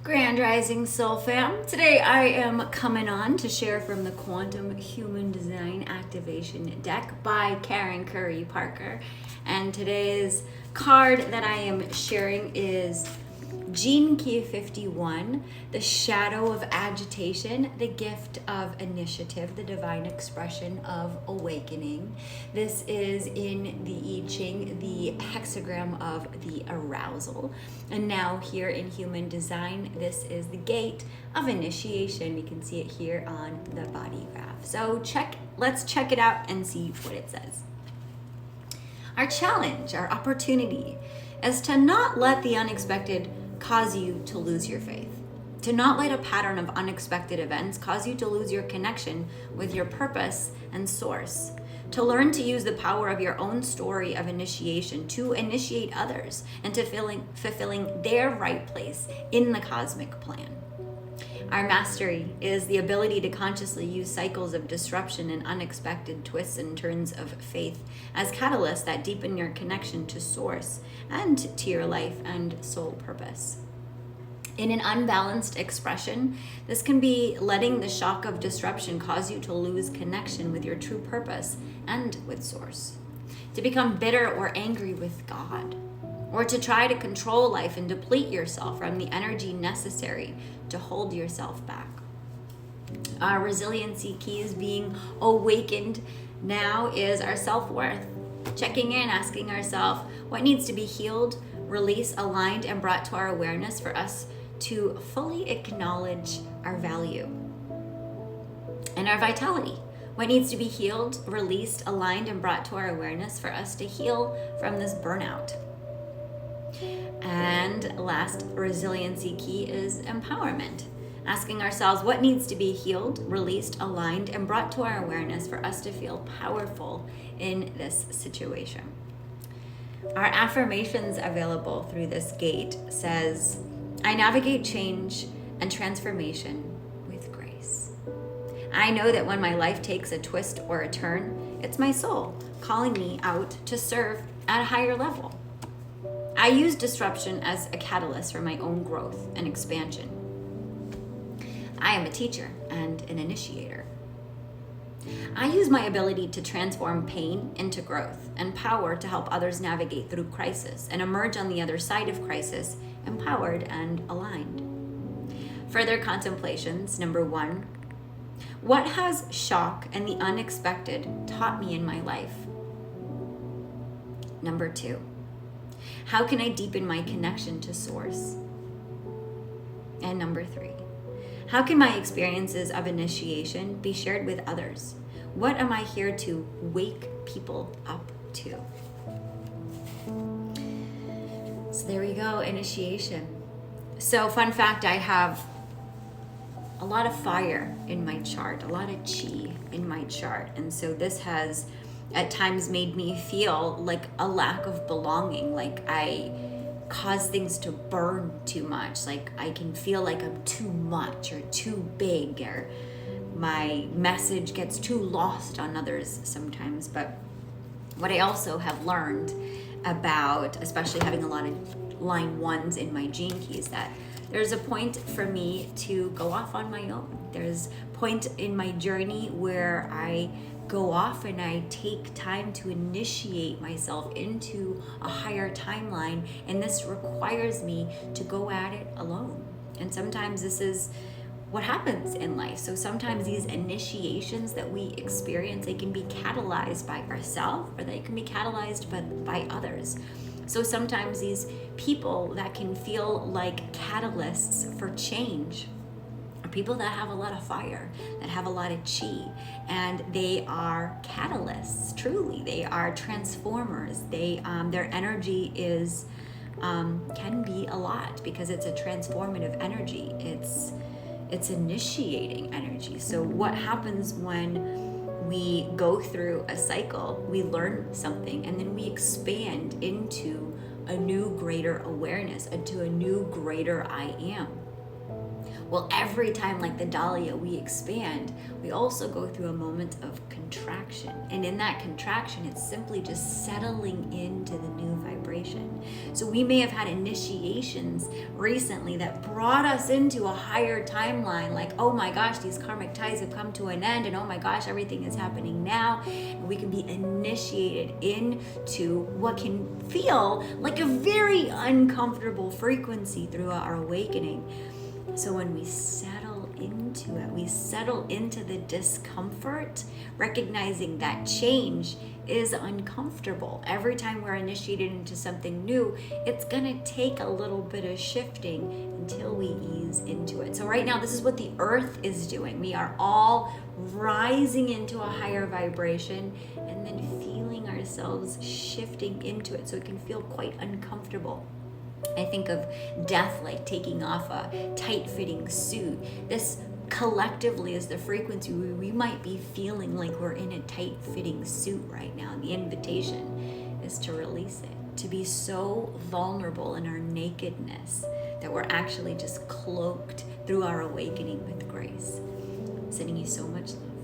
Grand Rising Soul Fam. Today I am coming on to share from the Quantum Human Design Activation deck by Karen Curry Parker. And today's card that I am sharing is Gene Key 51, the shadow of agitation, the gift of initiative, the divine expression of awakening. This is in the I Ching, the hexagram of the arousal. And now here in human design, this is the gate of initiation. You can see it here on the body graph. So let's check it out and see what it says. Our challenge, our opportunity, is to not let the unexpected cause you to lose your faith. To not let a pattern of unexpected events cause you to lose your connection with your purpose and source. To learn to use the power of your own story of initiation to initiate others and to fulfilling their right place in the cosmic plan. Our mastery is the ability to consciously use cycles of disruption and unexpected twists and turns of faith as catalysts that deepen your connection to source and to your life and soul purpose. In an unbalanced expression, this can be letting the shock of disruption cause you to lose connection with your true purpose and with source. To become bitter or angry with God, or to try to control life and deplete yourself from the energy necessary to hold yourself back. Our resiliency keys being awakened now is our self-worth. Checking in, asking ourselves what needs to be healed, released, aligned, and brought to our awareness for us to fully acknowledge our value and our vitality. What needs to be healed, released, aligned, and brought to our awareness for us to heal from this burnout. And last resiliency key is empowerment. Asking ourselves what needs to be healed, released, aligned, and brought to our awareness for us to feel powerful in this situation. Our affirmations available through this gate says, I navigate change and transformation with grace. I know that when my life takes a twist or a turn, it's my soul calling me out to serve at a higher level. I use disruption as a catalyst for my own growth and expansion. I am a teacher and an initiator. I use my ability to transform pain into growth and power to help others navigate through crisis and emerge on the other side of crisis empowered and aligned. Further contemplations. Number 1, what has shock and the unexpected taught me in my life? Number 2, how can I deepen my connection to source? And number 3, how can my experiences of initiation be shared with others? What am I here to wake people up to? So there we go, initiation. So fun fact, I have a lot of fire in my chart, a lot of chi in my chart. And so this has at times made me feel like a lack of belonging, like I cause things to burn too much, like I can feel like I'm too much or too big, or my message gets too lost on others sometimes. But what I also have learned about, especially having a lot of line 1s in my gene keys, that there's a point for me to go off on my own. There's a point in my journey where I go off and I take time to initiate myself into a higher timeline, and this requires me to go at it alone. And sometimes this is what happens in life. So sometimes these initiations that we experience, they can be catalyzed by ourselves, or they can be catalyzed by others. So sometimes these people that can feel like catalysts for change are people that have a lot of fire, that have a lot of chi, and they are catalysts. Truly, they are transformers. Their energy is can be a lot because it's a transformative energy. It's initiating energy. So what happens when we go through a cycle, we learn something, and then we expand into a new greater awareness, into a new greater I am. Well, every time, like the Dahlia, we expand, we also go through a moment of contraction. And in that contraction, it's simply just settling into the new vibration. So we may have had initiations recently that brought us into a higher timeline, like, oh my gosh, these karmic ties have come to an end, and oh my gosh, everything is happening now. And we can be initiated into what can feel like a very uncomfortable frequency throughout our awakening. So when we settle into it, we settle into the discomfort, recognizing that change is uncomfortable. Every time we're initiated into something new, it's gonna take a little bit of shifting until we ease into it. So right now, this is what the earth is doing. We are all rising into a higher vibration and then feeling ourselves shifting into it. So it can feel quite uncomfortable. I think of death like taking off a tight-fitting suit. This collectively is the frequency we might be feeling like we're in a tight-fitting suit right now. And the invitation is to release it, to be so vulnerable in our nakedness that we're actually just cloaked through our awakening with grace. Sending you so much love.